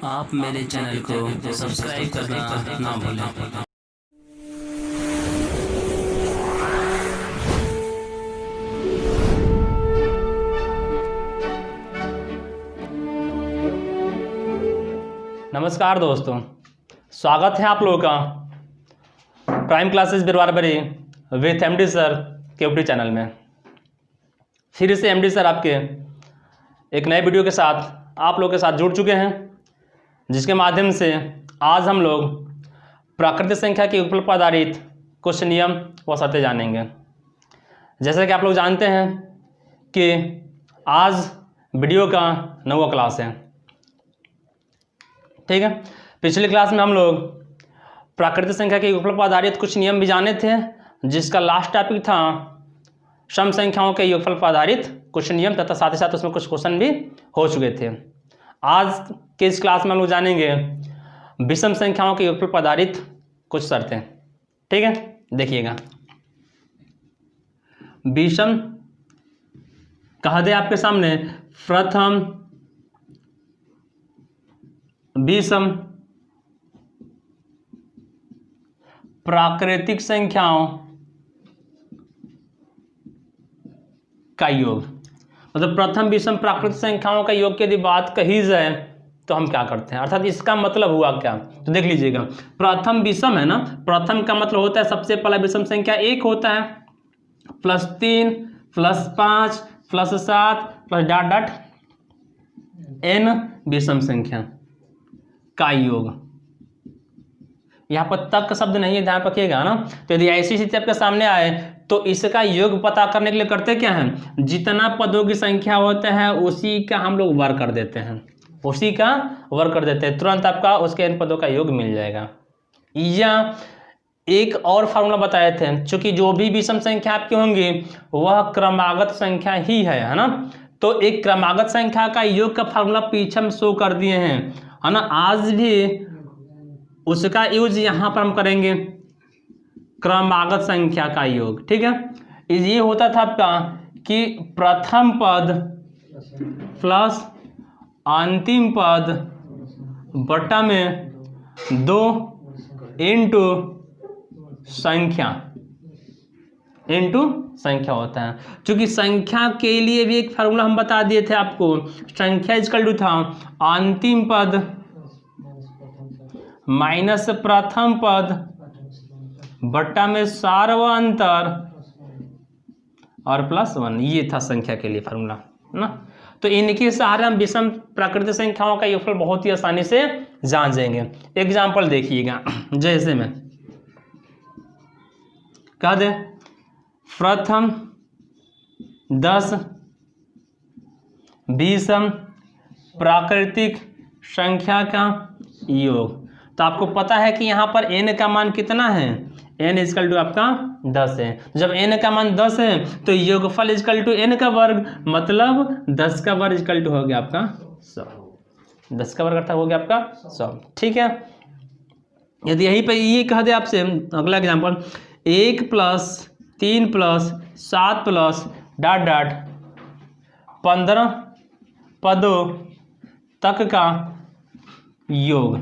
आप मेरे चैनल को सब्सक्राइब करना ना भूलें। नमस्कार दोस्तों, स्वागत है आप लोगों का प्राइम क्लासेस बिरवारबरी विथ एमडी सर के यूट्यूब चैनल में। फिर से एमडी सर आपके एक नए वीडियो के साथ आप लोगों के साथ जुड़ चुके हैं, जिसके माध्यम से आज हम लोग प्राकृतिक संख्या के युगफल पर आधारित कुछ नियम व शर्तें जानेंगे। जैसे कि आप लोग जानते हैं कि आज वीडियो का 9वां क्लास है, ठीक है। पिछली क्लास में हम लोग प्राकृतिक संख्या के युगफल पर आधारित कुछ नियम भी जाने थे, जिसका लास्ट टॉपिक था सम संख्याओं के युगफल पर आधारित कुछ नियम, तथा साथ ही साथ उसमें कुछ क्वेश्चन भी हो चुके थे। आज के इस क्लास में हम लोग जानेंगे विषम संख्याओं के युगफल पर आधारित कुछ शर्तें, ठीक है। देखिएगा, विषम कह दे आपके सामने प्रथम विषम प्राकृतिक संख्याओं का योग, मतलब प्रथम विषम प्राकृतिक संख्याओं का योग की यदि बात कही जाए तो हम क्या करते हैं, अर्थात इसका मतलब हुआ क्या। तो देख लीजिएगा, प्रथम विषम है ना, प्रथम का मतलब होता है सबसे पहला विषम संख्या 1 होता है, +3 +5 +7 प्लस डॉट डॉट n विषम संख्या का योग। यहाँ पर तक का शब्द नहीं है, ध्यान रखिएगा ना। तो यदि ऐसी स्थिति आपके सामने आए तो इसका योग पता करने के लिए करते क्या हैं, जितना पदों की संख्या होता है उसी का हम लोग वर्ग कर देते हैं, उसी का वर्ग कर देते हैं, तुरंत आपका उसके n पदों का योग मिल जाएगा। या एक और फार्मूला बताए थे, चूंकि जो भी विषम संख्या आपकी होंगी वह क्रमागत संख्या ही है ना। तो एक क्रमागत संख्या का योग का फार्मूला पीछे हम शो कर दिए हैं, है ना। आज भी उसका यूज यहाँ पर हम करेंगे, क्रमागत संख्या का योग, ठीक है। ये होता था आपका कि प्रथम पद प्लस अंतिम पद बटा में 2 इंटू संख्या होता है। क्योंकि संख्या के लिए भी एक फार्मूला हम बता दिए थे आपको, संख्या इक्वल टू था अंतिम पद माइनस प्रथम पद बट्टा में सार्वअंतर और +1, ये था संख्या के लिए फार्मूला ना। तो इनके सहारे हम विषम प्राकृतिक संख्याओं का योगफल बहुत ही आसानी से जान जाएंगे। एग्जाम्पल देखिएगा, जैसे में कह दे प्रथम 10 विषम प्राकृतिक संख्या का योग। तो आपको पता है कि यहाँ पर n का मान कितना है, n इक्वल टू आपका 10 है। जब n का मान 10 है तो योगफल इक्वल टू n का वर्ग, मतलब 10 का वर्ग इक्वल टू हो गया आपका 100। 10 का वर्ग अर्थात हो गया आपका 100, ठीक है। यदि यहीं पर ये कह दे आपसे, अगला एग्जाम्पल 1 + 3 + 7 प्लस डॉट डॉट 15 पदों तक का योग,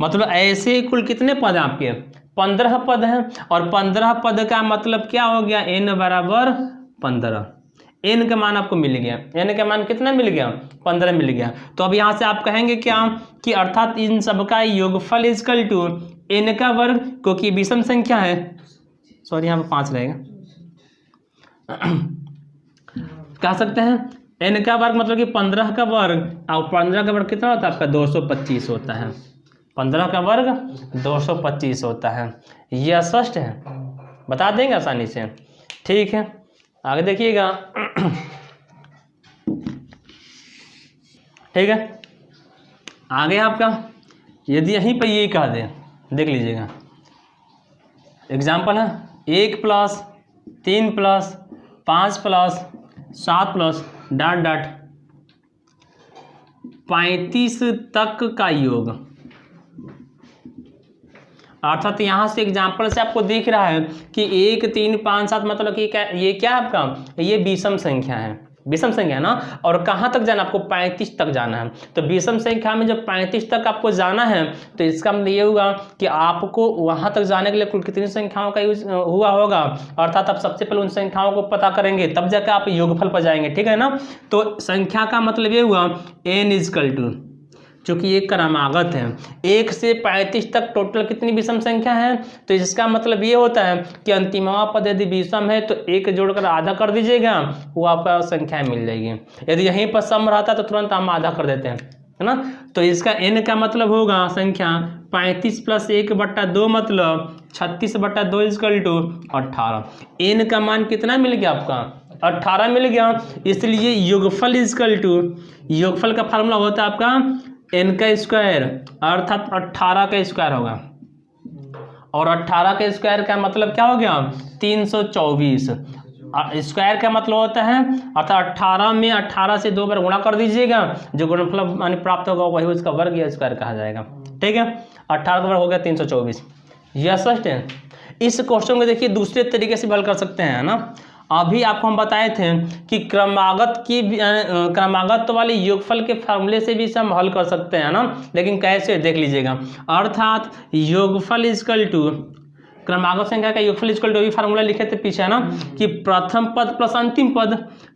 मतलब ऐसे कुल कितने पद हैं आपके, 15 पद हैं। और 15 पद का मतलब क्या हो गया, n बराबर 15। n का मान आपको मिल गया, n का मान कितना मिल गया, 15 मिल गया। तो अब यहाँ से आप कहेंगे क्या कि अर्थात इन सब का योगफल इक्वल टू n का वर्ग, क्योंकि विषम संख्या है, सॉरी यहाँ पर 5 रहेगा, कह सकते हैं n का वर्ग मतलब कि 15 का वर्ग, और 15 का वर्ग कितना होता है आपका 225 होता है, 15 का वर्ग 225 होता है। यह स्पष्ट है, बता देंगे आसानी से, ठीक है। आगे देखिएगा, ठीक है। आगे आपका यदि यहीं पर ये कह दे, देख लीजिएगा एग्जाम्पल है 1 + 3 + 5 + 7 प्लस डॉट डॉट 35 तक का योग। अर्थात यहाँ से एग्जाम्पल से आपको दिख रहा है कि 1 3 5 7 मतलब कि ये क्या आपका, ये विषम संख्या है, विषम संख्या है ना, और कहाँ तक जाना आपको 35 तक जाना है। तो विषम संख्या में जब 35 तक आपको जाना है तो इसका मतलब ये होगा कि आपको वहाँ तक जाने के लिए कुल कितनी संख्याओं का यूज हुआ होगा, अर्थात आप सबसे पहले उन संख्याओं को पता करेंगे तब जाकर आप योगफल पर जाएंगे, ठीक है ना। तो संख्या का मतलब ये हुआ n इजकल टू, चूंकि ये क्रमागत है, 1 से 35 तक टोटल कितनी विषम संख्या है, तो इसका मतलब ये होता है कि अंतिमवा पद यदि विषम है तो 1 जोड़कर आधा कर दीजिएगा, वो आपका संख्या मिल जाएगी। यदि यहीं पर सम रहता तो तुरंत हम आधा कर देते हैं, है ना। तो इसका n का मतलब होगा संख्या 35 + 1/2 मतलब 36/2 इजकल टू 18। n का मान कितना मिल गया आपका, 18 मिल गया। इसलिए योगफल इजकल टू, योगफल का फार्मूला होता है आपका n का स्क्वायर, अर्थात 18 का स्क्वायर होगा, और 18 का स्क्वायर का मतलब क्या हो गया 324। स्क्वायर का मतलब होता है अर्थात 18 में 18 से 2 बार गुणा कर दीजिएगा, जो गुणनफल माने प्राप्त होगा वही उसका वर्ग या स्क्वायर कहा जाएगा, ठीक है। 18 का वर्ग हो गया 324। यह स्पष्ट है। इस क्वेश्चन को देखिए दूसरे तरीके से हल कर सकते हैं ना। अभी आपको हम बताए थे कि क्रमागत वाले योगफल के फार्मूले से भी हम हल कर सकते हैं ना, लेकिन कैसे देख लीजिएगा। अर्थात योगफल इजकल टू, क्रमागत संख्या का योगफल इजकल टू, अभी फार्मूला लिखे थे पीछे ना कि प्रथम पद प्लस अंतिम पद,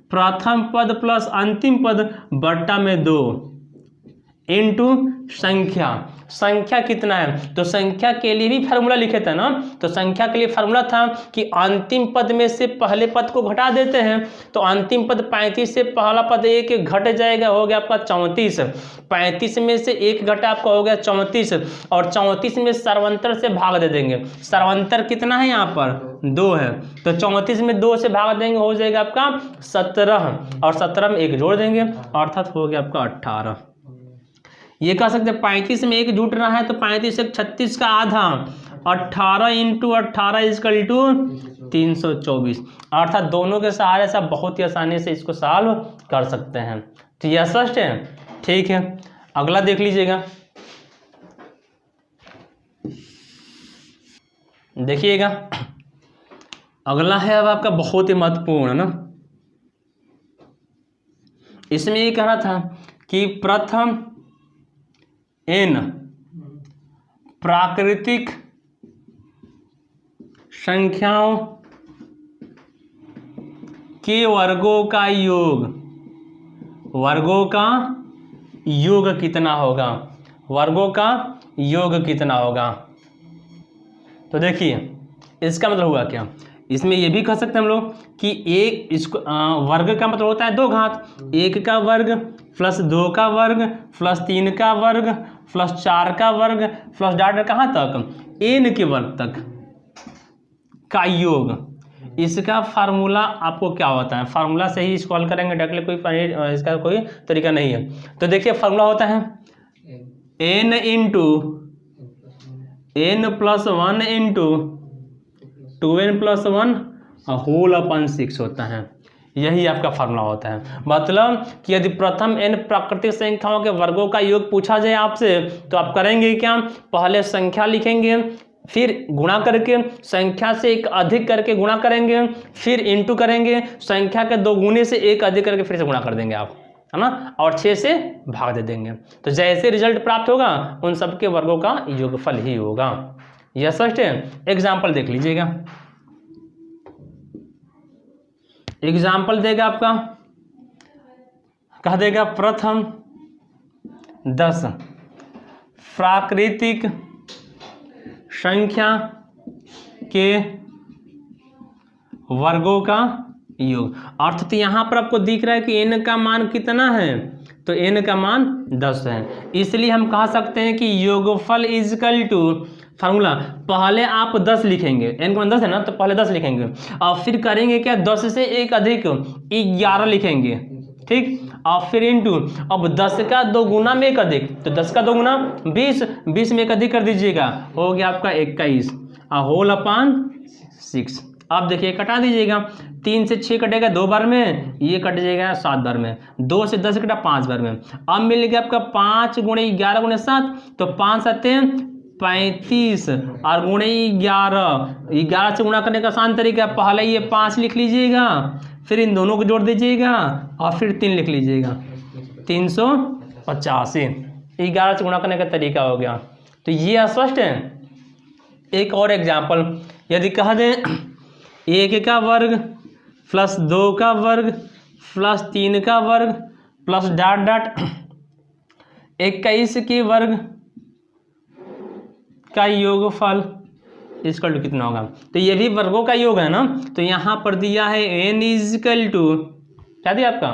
प्रथम पद प्लस अंतिम पद बट्टा में 2 इंटू संख्या। संख्या कितना है, तो संख्या के लिए भी फार्मूला लिखे थे ना। तो संख्या के लिए फार्मूला था कि अंतिम पद में से पहले पद को घटा देते हैं, तो अंतिम पद 35 से पहला पद 1 घट जाएगा, हो गया आपका 34। 35 में से 1 घटा आपका हो गया 34, और 34 में सर्वांतर से भाग दे देंगे। सर्वांतर कितना है यहाँ पर 2 है, तो 34 में 2 से भाग देंगे, हो जाएगा आपका 17, और 17 में 1 जोड़ देंगे, अर्थात हो गया आपका 18। ये कह सकते हैं 35 में 1 जुट रहा है तो 35 से 36 का आधा, 18 इंटू 18 इजकल टू 324। अर्थात दोनों के सहारे से आप बहुत ही आसानी से इसको सॉल्व कर सकते हैं। तो यह स्पष्ट है, ठीक है। अगला देख लीजिएगा, देखिएगा अगला है अब आपका बहुत ही महत्वपूर्ण ना। इसमें ये कह रहा था कि प्रथम n प्राकृतिक संख्याओं के वर्गों का योग, वर्गों का योग कितना होगा, वर्गों का योग कितना होगा। तो देखिए इसका मतलब हुआ क्या, इसमें ये भी कह सकते हैं हम लोग कि एक इसको वर्ग का मतलब होता है 2 घात, 1 का वर्ग प्लस 2 का वर्ग प्लस 3 का वर्ग प्लस 4 का वर्ग प्लस डाटा कहाँ तक n के वर्ग तक का योग। इसका फार्मूला आपको क्या होता है, फार्मूला से ही इसको हल करेंगे डायरेक्टली, कोई इसका कोई तरीका नहीं है। तो देखिए फार्मूला होता है n into n plus 1 into 2n plus 1 whole upon 6 होता है। यही आपका फार्मूला होता है। मतलब कि यदि प्रथम n प्राकृतिक संख्याओं के वर्गों का योग पूछा जाए आपसे तो आप करेंगे क्या, पहले संख्या लिखेंगे, फिर गुणा करके संख्या से 1 अधिक करके गुणा करेंगे, फिर इंटू करेंगे, संख्या के 2 गुने से 1 अधिक करके फिर से गुणा कर देंगे आप, है ना, और 6 से भाग दे देंगे। तो जैसे रिजल्ट प्राप्त होगा उन सबके वर्गों का योगफल ही होगा। यह स्पष्ट है। एग्जाम्पल देख लीजिएगा, एग्जाम्पल देगा आपका, कह देगा प्रथम 10 प्राकृतिक संख्या के वर्गों का योग। अर्थात यहाँ पर आपको दिख रहा है कि n का मान कितना है, तो n का मान 10 है। इसलिए हम कह सकते हैं कि योगफल इजकल टू, फार्मूला पहले आप 10 लिखेंगे, n का मान 10 है ना, तो पहले 10 लिखेंगे और फिर करेंगे क्या, 10 से 1 अधिक 11 लिखेंगे, ठीक, और फिर इंटू, अब 10 का 2 गुना में 1 अधिक, तो 10 का 2 गुना 20, 20 में 1 अधिक कर दीजिएगा, हो गया आपका 21 होल अपन 6। अब देखिए कटा दीजिएगा, 3 से 6 कटेगा 2 बार में, ये कट जाएगा 7 बार में, 2 से 10 कटा 5 बार में। अब मिल गया आपका 5 गुणे 11 गुणे 7, तो 5 7 35 और गुणे 11 से गुणा करने का आसान तरीका, पहले ये 5 लिख लीजिएगा, फिर इन दोनों को जोड़ दीजिएगा और फिर 3 लिख लीजिएगा, 385। 11 से गुणा करने का तरीका हो गया। तो ये स्पष्ट है। एक और एग्जाम्पल, यदि कह दें 1 का वर्ग प्लस 2 का वर्ग प्लस 3 का वर्ग प्लस डॉट डॉट 21 के वर्ग का योगफल इक्वल टू कितना होगा। तो ये भी वर्गों का योग है ना। तो यहाँ पर दिया है n इजकल टू, क्या दिया आपका,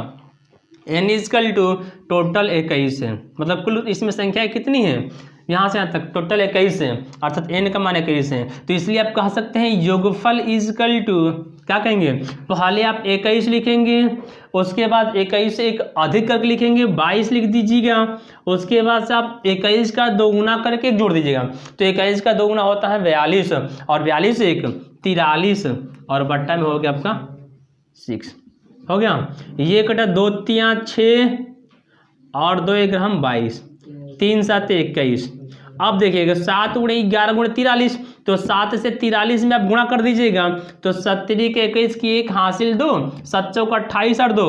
n इजकल टू टोटल 21 है, मतलब कुल इसमें संख्या कितनी है, यहाँ से यहाँ तक टोटल 21 है, अर्थात n का मान 21 है। तो इसलिए आप कह सकते हैं योगफल इजकल टू, क्या कहेंगे, पहले आप 21 लिखेंगे, उसके बाद 21 से एक अधिक करके लिखेंगे 22 लिख दीजिएगा, उसके बाद से आप 21 का 2 गुना करके जोड़ दीजिएगा। तो 21 का 2 गुना होता है 42 और 42 एक 43 और बट्टा में हो गया आपका 6 हो गया। ये कटा 2 3 6 और 2 1 हम 22, 3 7 21। अब देखिएगा 7 गुणे 11 गुणे 43, तो 7 से 43 में आप गुणा कर दीजिएगा। तो 70 के 21 की 1 हासिल 2, 7 चौका 28 और 2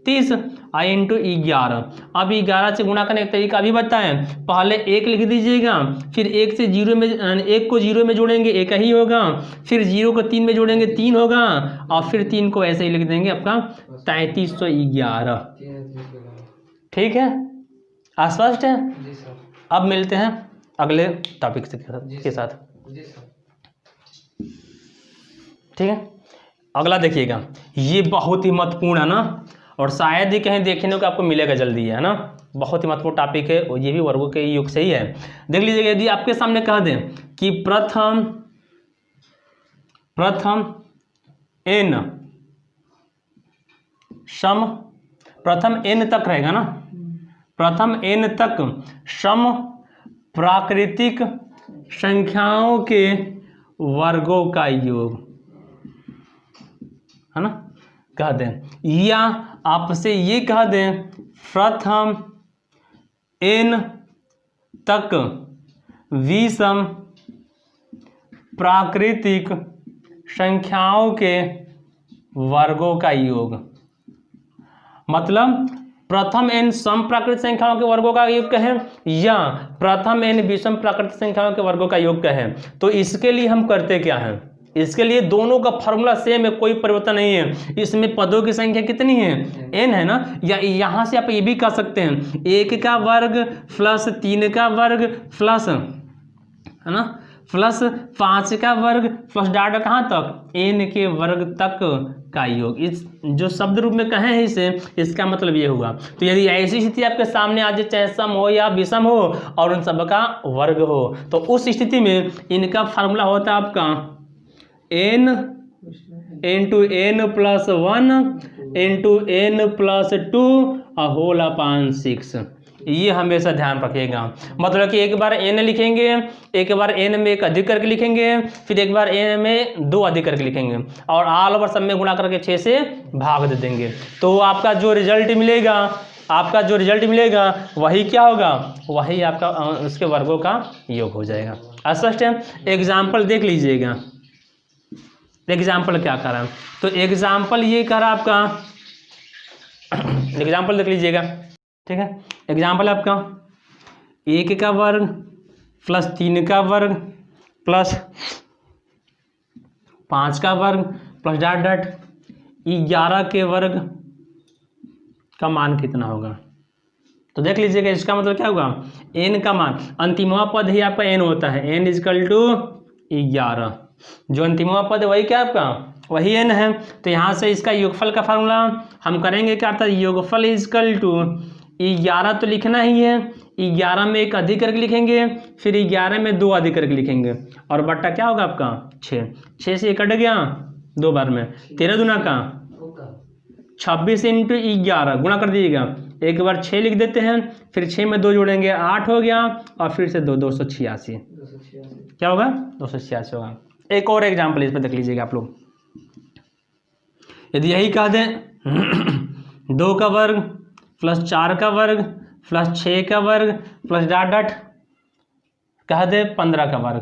30 आई इंटू 11। अब 11 से गुणा करने का तरीका अभी बताएं। पहले 1 लिख दीजिएगा, फिर 1 से 0 में 1 को 0 में जोड़ेंगे 1 ही होगा, फिर 0 को 3 में जोड़ेंगे 3 होगा और फिर 3 को ऐसे ही लिख देंगे आपका 3311। ठीक है, स्पष्ट है। अब मिलते हैं अगले टॉपिक के साथ। ठीक है, अगला देखिएगा, ये बहुत ही महत्वपूर्ण है ना, और शायद ही कहीं देखने को आपको मिलेगा जल्दी, है ना। बहुत ही महत्वपूर्ण टॉपिक है और ये भी वर्गों के योग से ही है। देख लीजिएगा, यदि आपके सामने कह दें कि प्रथम n सम, प्रथम n तक रहेगा ना, प्रथम n तक सम प्राकृतिक संख्याओं के वर्गों का योग, है ना, कह दें, या आपसे ये कह दें प्रथम n तक विषम प्राकृतिक संख्याओं के वर्गों का योग। मतलब प्रथम n सम प्राकृतिक संख्याओं के वर्गों का योग कहें या प्रथम n विषम प्राकृतिक संख्याओं के वर्गों का योग कहें, तो इसके लिए हम करते क्या हैं, इसके लिए दोनों का फॉर्मूला सेम है, कोई परिवर्तन नहीं है। इसमें पदों की संख्या कितनी है, n है ना, या यहाँ से आप ये भी कह सकते हैं 1 का वर्ग प्लस 3 का वर्ग प्लस, है ना, प्लस 5 का वर्ग प्लस डाटा कहाँ तक, n के वर्ग तक का योग। इस जो शब्द रूप में कहे हैं इसे, इसका मतलब ये हुआ। तो यदि ऐसी स्थिति आपके सामने आ जाए, चाहे सम हो या विषम हो और उन सब का वर्ग हो, तो उस स्थिति में इनका फार्मूला होता है आपका n into n plus 1 into n plus 2 whole upon 6। ये हमेशा ध्यान रखिएगा। मतलब कि एक बार n लिखेंगे, एक बार n में 1 अधिक करके लिखेंगे, फिर एक बार n में 2 अधिक करके लिखेंगे और ऑल ओवर सब में गुणा करके 6 से भाग दे देंगे। तो आपका जो रिजल्ट मिलेगा, वही क्या होगा, वही आपका उसके वर्गों का योग हो जाएगा। स्पष्ट है। एग्जाम्पल देख लीजिएगा, एग्जाम्पल क्या कर रहा है। तो एग्जाम्पल ये कर रहा आपका, एग्जाम्पल देख लीजिएगा, ठीक है। एग्जाम्पल आपका 1 का वर्ग प्लस 3 का वर्ग प्लस 5 का वर्ग प्लस डॉट डॉट 11 के वर्ग का मान कितना होगा। तो देख लीजिएगा, इसका मतलब क्या होगा, n का मान, अंतिमवा पद ही आपका n होता है, n इजकल टू 11। जो अंतिमवा पद है वही क्या आपका, वही n है। तो यहाँ से इसका योगफल का फार्मूला हम करेंगे क्या, था योगफल इजकल टू 11 तो लिखना ही है, 11 में 1 अधिक करके लिखेंगे, फिर 11 में 2 अधिक करके लिखेंगे और बट्टा क्या होगा आपका 6 से 1 कट गया 2 बार में, 13 दूना का 26 इंटू 11 गुणा कर दीजिएगा। एक बार 6 लिख देते हैं, फिर 6 में 2 जोड़ेंगे 8 हो गया और फिर से 286 क्या होगा, 286 होगा। एक और एग्जाम्पल इस पर देख लीजिएगा आप लोग। यदि यही कह दें 2 का वर्ग प्लस 4 का वर्ग प्लस 6 का वर्ग प्लस डॉट डॉट कह दे 15 का वर्ग,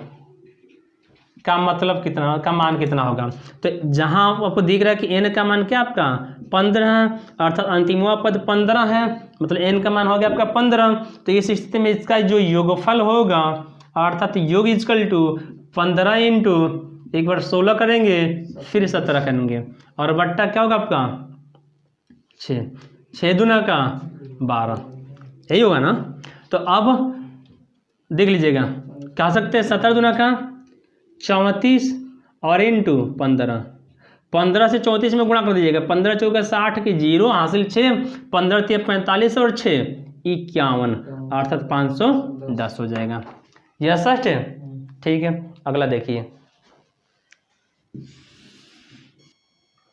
का मतलब कितना का मान कितना होगा। तो जहाँ आपको दिख रहा है कि n का मान क्या आपका 15 है, अर्थात अंतिमवा पद 15 है, मतलब n का मान हो गया आपका 15। तो इस स्थिति में इसका जो योगफल होगा अर्थात योग इजकल टू 15 इंटू एक बार 16 करेंगे फिर 17 करेंगे और बट्टा क्या होगा आपका 6, 6 दूना का 12, यही होगा ना। तो अब देख लीजिएगा कह सकते हैं 17 दूना का 34 और इंटू 15, 15 से 34 में गुणा कर दीजिएगा, 15 चौका 60 की 0 हासिल 6, 15 × 45 और 6 51 अर्थात 510 हो जाएगा। यह सच है, ठीक है। अगला देखिए,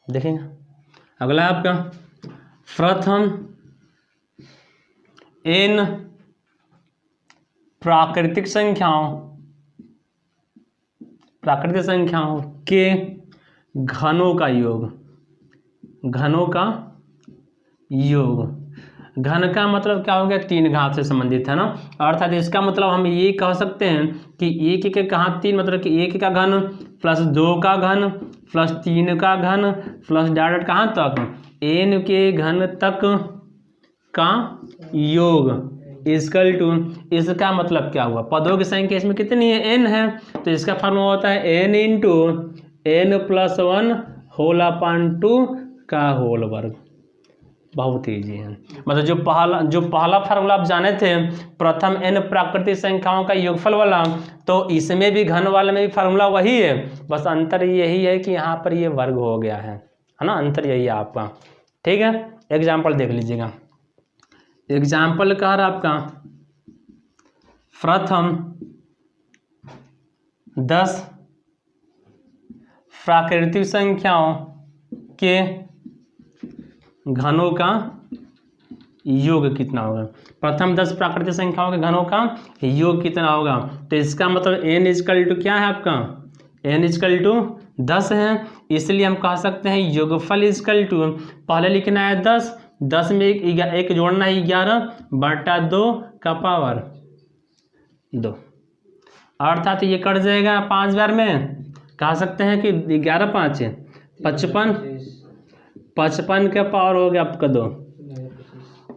देखेंगे अगला है आपका प्रथम n प्राकृतिक संख्याओं के घनों का योग, घनों का योग। घन का मतलब क्या हो गया 3 घात से संबंधित है ना, अर्थात इसका मतलब हम ये कह सकते हैं कि 1 के कहाँ 3 मतलब कि 1 का घन प्लस 2 का घन प्लस 3 का घन प्लस डायरेक्ट कहाँ तक n के घन तक का योग इजकल टू, इसका मतलब क्या हुआ पदों की संख्या इसमें कितनी है n है, तो इसका फॉर्मूला होता है n into n + 1 whole upon 2 का होल वर्ग। बहुत ईजी है, मतलब जो पहला फार्मूला आप जाने थे प्रथम n प्राकृतिक संख्याओं का योगफल वाला, तो इसमें भी घन वाले में भी फार्मूला वही है, बस अंतर यही है कि यहाँ पर ये वर्ग हो गया है ना, अंतर यही है आपका, ठीक है। एग्जाम्पल देख लीजिएगा, एग्जाम्पल कह रहा आपका प्रथम 10 प्राकृतिक संख्याओं के घनों का योग कितना होगा। प्रथम 10 प्राकृतिक संख्याओं के घनों का योग कितना होगा, तो इसका मतलब n इजकल टू क्या है आपका n इजकल टू 10 है, इसलिए हम कह सकते हैं योगफल इजकल टू पहले लिखना है 10, 10 में एक जोड़ना है 11/2 का पावर 2, अर्थात ये कट जाएगा 5 बार में, कह सकते हैं कि 11 5 55 का पावर हो गया आपका 2,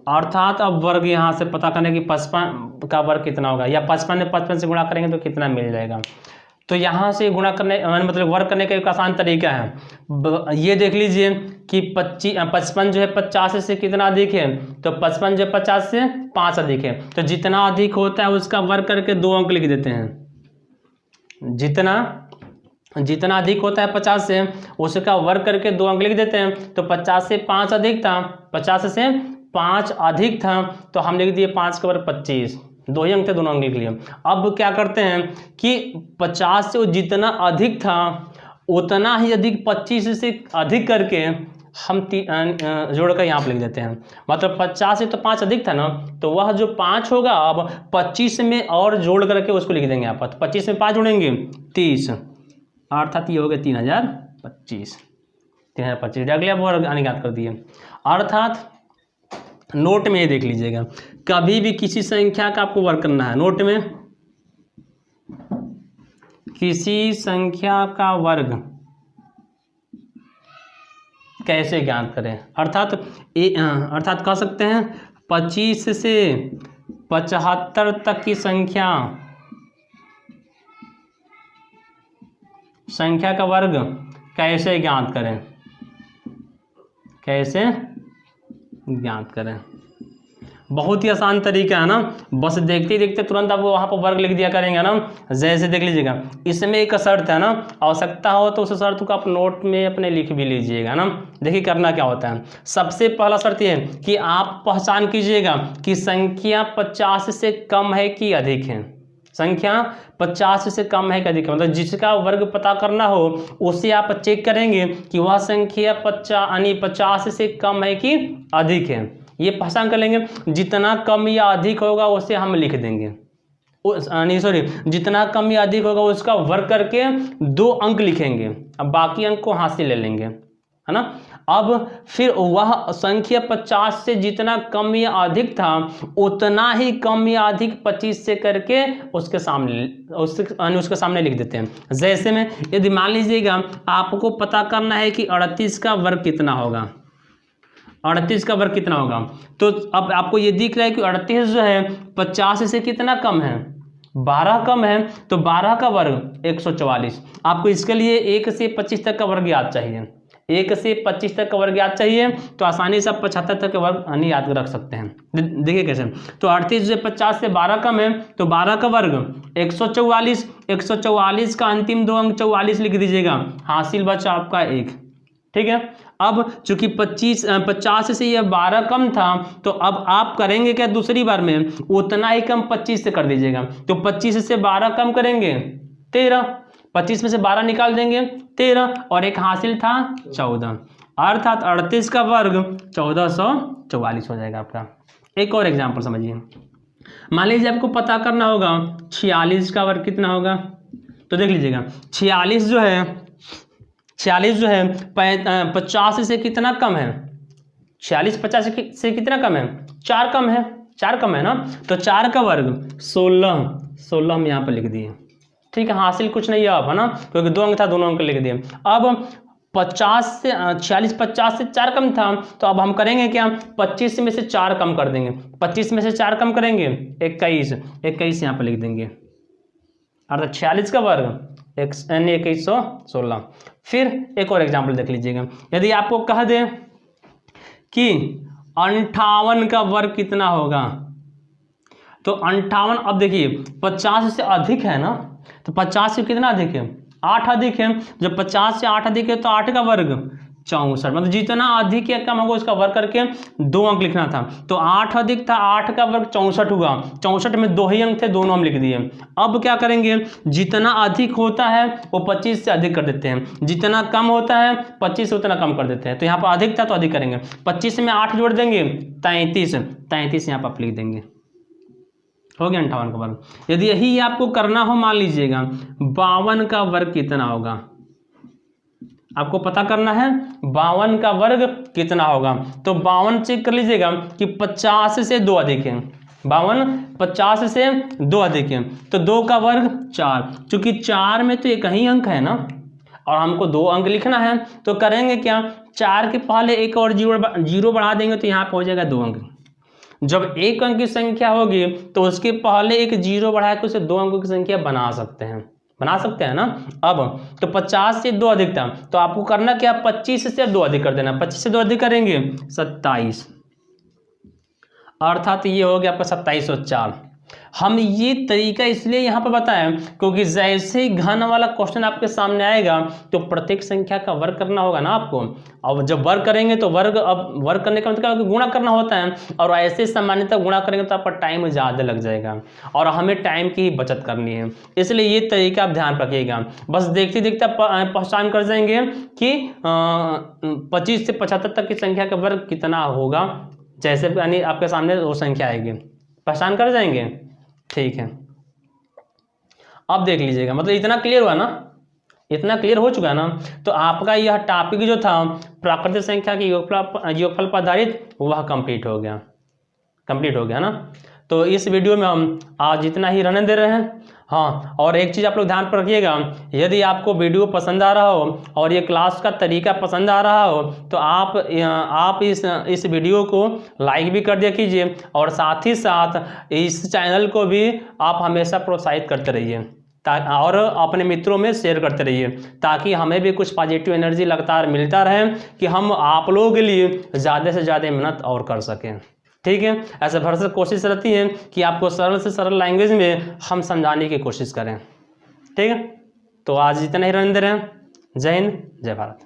अर्थात अब वर्ग यहाँ से पता करने की 55 का वर्ग कितना होगा, या 55 में 55 से गुणा करेंगे तो कितना मिल जाएगा। तो यहाँ से गुणा करने मतलब वर्ग करने का एक आसान तरीका है, ये देख लीजिए कि 55 जो है 50 से कितना अधिक है, तो 55 जो 50 से 5 अधिक है, तो जितना अधिक होता है उसका वर्ग करके 2 अंक लिख देते हैं, जितना अधिक होता है 50 से उसका वर्ग करके 2 अंक लिख देते हैं। तो 50 से 5 अधिक था, 50 से 5 अधिक था तो हम लिख दिए 5 का वर्ग 25, 2 ही अंक थे, दोनों अंक लिख लिए। अब क्या करते हैं कि 50 से जितना अधिक था उतना ही अधिक 25 से अधिक करके हम जोड़कर यहाँ पर लिख देते हैं, मतलब 50 से तो 5 अधिक था ना, तो वह जो 5 होगा अब 25 में और जोड़ करके उसको लिख देंगे यहाँ पर, 25 में 5 जोड़ेंगे 30, अर्थात ये हो गया 3025, अगले आप वर्ग ज्ञात कर दिए। अर्थात नोट में ये देख लीजिएगा, कभी भी किसी संख्या का आपको वर्ग करना है, नोट में किसी संख्या का वर्ग कैसे ज्ञात करें, अर्थात कह सकते हैं 25 से 75 तक की संख्या का वर्ग कैसे ज्ञात करें, बहुत ही आसान तरीका है ना, बस देखते ही देखते तुरंत आप वहाँ पर वर्ग लिख दिया करेंगे ना। जैसे देख लीजिएगा, इसमें एक शर्त है ना, आवश्यकता हो तो उस शर्त को आप नोट में अपने लिख भी लीजिएगा ना। देखिए करना क्या होता है, सबसे पहला शर्त ये है कि आप पहचान कीजिएगा कि संख्या 50 से कम है कि अधिक है, संख्या 50 से कम है कि अधिक है, मतलब जिसका वर्ग पता करना हो उसे आप चेक करेंगे कि वह संख्या 50 से कम है कि अधिक है, ये पहचान कर लेंगे। जितना कम या अधिक होगा उसे हम लिख देंगे, जितना कम या अधिक होगा उसका वर्ग करके 2 अंक लिखेंगे, अब बाकी अंक को हाथ से ले लेंगे, है ना। अब फिर वह संख्या 50 से जितना कम या अधिक था उतना ही कम या अधिक 25 से करके उसके सामने लिख देते हैं। जैसे में यदि मान लीजिएगा आपको पता करना है कि 38 का वर्ग कितना होगा, 38 का वर्ग कितना होगा, तो अब आपको ये दिख रहा है कि 38 जो है 50 से कितना कम है, 12 कम है, तो 12 का वर्ग 144। आपको इसके लिए 1 से 25 तक का वर्ग याद चाहिए, 1 से 25 तक का वर्ग याद चाहिए, तो आसानी से आप 75 तक का वर्ग नहीं याद रख सकते हैं। देखिए कैसे, तो 38 से 50 से 12 कम है, तो 12 का वर्ग 144, 144 का अंतिम 2 अंक 44 लिख दीजिएगा, हासिल बचा आपका 1। ठीक है, अब चूंकि 50 से ये 12 कम था, तो अब आप करेंगे क्या, दूसरी बार में उतना ही कम 25 से कर दीजिएगा, तो 25 से 12 कम करेंगे 13, 25 में से 12 निकाल देंगे 13, और एक हासिल था 14, अर्थात 38 का वर्ग 1444 हो जाएगा आपका। एक और एग्जाम्पल समझिए, मान लीजिए आपको पता करना होगा 46 का वर्ग कितना होगा, तो देख लीजिएगा 46 जो है 50 से कितना कम है, 46 50 से कितना कम है, 4 कम है, 4 कम है ना, तो 4 का वर्ग 16 हम यहाँ पर लिख दिए। ठीक है, हासिल कुछ नहीं है अब, है ना, क्योंकि 2 अंक था, दोनों अंक लिख दिए। अब 46 50 से 4 कम था, तो अब हम करेंगे क्या, 25 में से 4 कम कर देंगे, 25 में से 4 कम करेंगे 21 यहाँ पर लिख देंगे, अर्थात 46 का वर्ग 2116। फिर एक और एग्जाम्पल देख लीजिएगा, यदि आपको कह दें कि 58 का वर्ग कितना होगा, तो 58, अब देखिए 50 से अधिक है ना, तो 50 से कितना अधिक है, 8 अधिक है, जब 50 से 8 अधिक है तो 8 का वर्ग 64, मतलब जितना अधिक या कम होगा उसका वर्ग करके 2 अंक लिखना था, तो 8 अधिक था, 8 का वर्ग 64 हुआ, 64 में 2 ही अंक थे, दोनों हम लिख दिए। अब क्या करेंगे, जितना अधिक होता है वो 25 से अधिक कर देते हैं, जितना कम होता है 25 से उतना कम कर देते हैं, तो यहाँ पर अधिक था तो अधिक करेंगे, 25 में 8 जोड़ देंगे 33 यहाँ पर आप लिख देंगे, हो गया 58 का वर्ग। यदि यही आपको करना हो, मान लीजिएगा 52 का वर्ग कितना होगा, आपको पता करना है 52 का वर्ग कितना होगा, तो 52 चेक कर लीजिएगा कि 50 से 2 अधिक है, 52 50 से 2 अधिक है, तो 2 का वर्ग 4, चूंकि 4 में तो एक ही अंक है ना, और हमको 2 अंक लिखना है, तो करेंगे क्या, 4 के पहले एक और जीरो बढ़ा देंगे, तो यहाँ पर हो जाएगा 2 अंक। जब 1 अंक की संख्या होगी तो उसके पहले एक जीरो बढ़ा के उसे 2 अंकों की संख्या बना सकते हैं ना। अब तो 50 से 2 अधिक था, तो आपको करना क्या, 25 से 2 अधिक कर देना, 25 से 2 अधिक करेंगे 27, अर्थात ये हो गया आपका 2704। हम ये तरीका इसलिए यहाँ पर बताएं क्योंकि जैसे ही घन वाला क्वेश्चन आपके सामने आएगा तो प्रत्येक संख्या का वर्ग करना होगा ना आपको, और जब वर्ग करेंगे तो वर्ग करने का मतलब गुणा करना होता है, और ऐसे सामान्यतः गुणा करेंगे तो आपका टाइम ज़्यादा लग जाएगा, और हमें टाइम की ही बचत करनी है, इसलिए ये तरीका आप ध्यान रखिएगा। बस देखते देखते पहचान कर जाएंगे कि 25 से 75 तक की संख्या का वर्ग कितना होगा, जैसे यानी आपके सामने वो संख्या आएगी, पहचान कर जाएंगे। ठीक है, अब देख लीजिएगा, मतलब इतना क्लियर हुआ ना, इतना क्लियर हो चुका है ना, तो आपका यह टॉपिक जो था प्राकृतिक संख्या की योगफल पर आधारित वह कंप्लीट हो गया ना। तो इस वीडियो में हम आज इतना ही रहने दे रहे हैं। हाँ, और एक चीज़ आप लोग ध्यान पर रखिएगा, यदि आपको वीडियो पसंद आ रहा हो और ये क्लास का तरीका पसंद आ रहा हो तो आप इस वीडियो को लाइक भी कर दिया कीजिए, और साथ ही साथ इस चैनल को भी आप हमेशा प्रोत्साहित करते रहिए और अपने मित्रों में शेयर करते रहिए, ताकि हमें भी कुछ पॉजिटिव एनर्जी लगातार मिलता रहे कि हम आप लोगों के लिए ज़्यादा से ज़्यादा मेहनत और कर सकें। ठीक है, ऐसे भरसक कोशिश रहती है कि आपको सरल से सरल लैंग्वेज में हम समझाने की कोशिश करें। ठीक है, तो आज इतना ही रहने दे रहे हैं। जय हिंद, जय भारत।